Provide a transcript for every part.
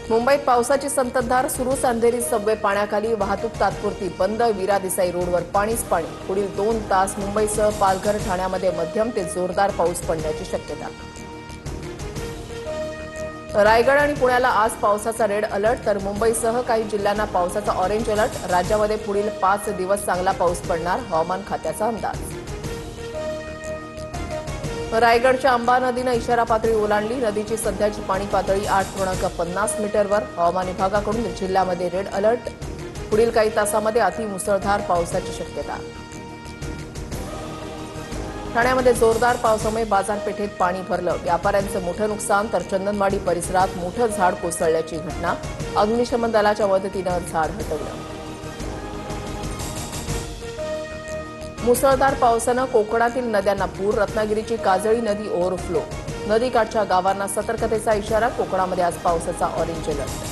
मुंबईत पावसाची संततधार सुरूच, अंधेरी सबवे पाण्याखाली, वाहतूक तात्पुरती बंद, वीरा देसाई रोडवर पाणीच पाणी। पुढील 2 तास मुंबईसह पालघर, ठाण्यामध्ये मध्यम ते जोरदार पाऊस पडण्याची शक्यता। रायगड आणि पुण्याला आज पावसाचा रेड अलर्ट, तर मुंबईसह काही जिल्ह्यांना पावसाचा ऑरेंज अलर्ट। राज्यामध्ये पुढील 5 दिवस चांगला पाऊस पडणार, हवामान खात्याचा अंदाज। रायगडच्या अंबा नदीनं इशारा पातळी ओलांडली, नदीची सध्याची पाणी पातळी 8.50 मीटरवर। हवामान विभागाकडून जिल्ह्यामध्ये रेड अलर्ट, पुढील काही तासांमध्ये अतिमुसळधार पावसाची शक्यता। ठाण्यामध्ये जोरदार पावसामुळे बाजारपेठेत पाणी भरलं, व्यापाऱ्यांचं मोठं नुकसान, तर चंदनवाडी परिसरात मोठं झाड कोसळल्याची घटना, अग्निशमन दलाच्या मदतीनं झाड हटवलं। मुसळधार पावसानं कोकणातील नद्यांना पूर, रत्नागिरीची काजळी नदी ओव्हरफ्लो, नदीकाठच्या गावांना सतर्कतेचा इशारा, कोकणामध्ये आज पावसाचा ऑरेंज अलर्ट।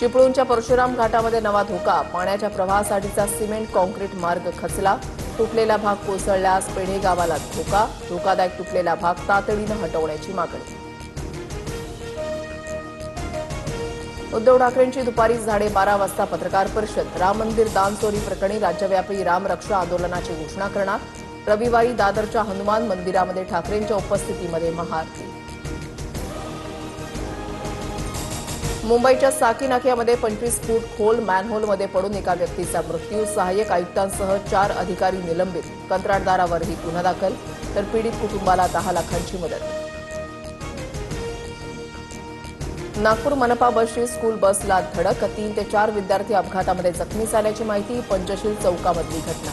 चिपळूणच्या परशुराम घाटामध्ये नवा धोका, पाण्याच्या प्रवाहासाठीचा सिमेंट कॉन्क्रीट मार्ग खचला, तुटलेला भाग कोसळल्यास पेढे गावाला धोका, धोकादायक तुटलेला भाग तातडीनं हटवण्याची मागणी। उद्धव ठाकरेंची दुपारी 12:30 वाजता पत्रकार परिषद, राम मंदिर दान चोरी प्रकरणी राज्यव्यापी राम रक्षा आंदोलनाची घोषणा करणार, रविवारी दादरच्या हनुमान मंदिरामध्ये ठाकरेंच्या उपस्थितीमध्ये महाआरती। मुंबईच्या साकी नाक्यामध्ये 25 फूट खोल मॅनहोलमध्ये पडून एका व्यक्तीचा मृत्यू, सहाय्यक आयुक्तांसह 4 अधिकारी निलंबित, कंत्राटदारावरही गुन्हा दाखल, तर पीडित कुटुंबाला 10 लाखांची मदत। नागपूर मनपा बसची स्कूल बसला धडक, 3 ते 4 विद्यार्थी अपघातामध्ये जखमी झाल्याची माहिती, पंचशील चौकामधली घटना।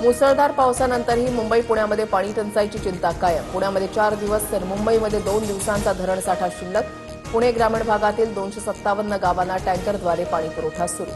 मुसळधार पावसानंतरही मुंबई पुण्यामध्ये पाणी टंचाईची चिंता कायम, पुण्यामध्ये 4 दिवस तर मुंबईमध्ये 2 दिवसांचा धरणसाठा शिल्लक, पुणे ग्रामीण भागातील 257 गावांना टँकरद्वारे पाणी पुरवठा सुरू।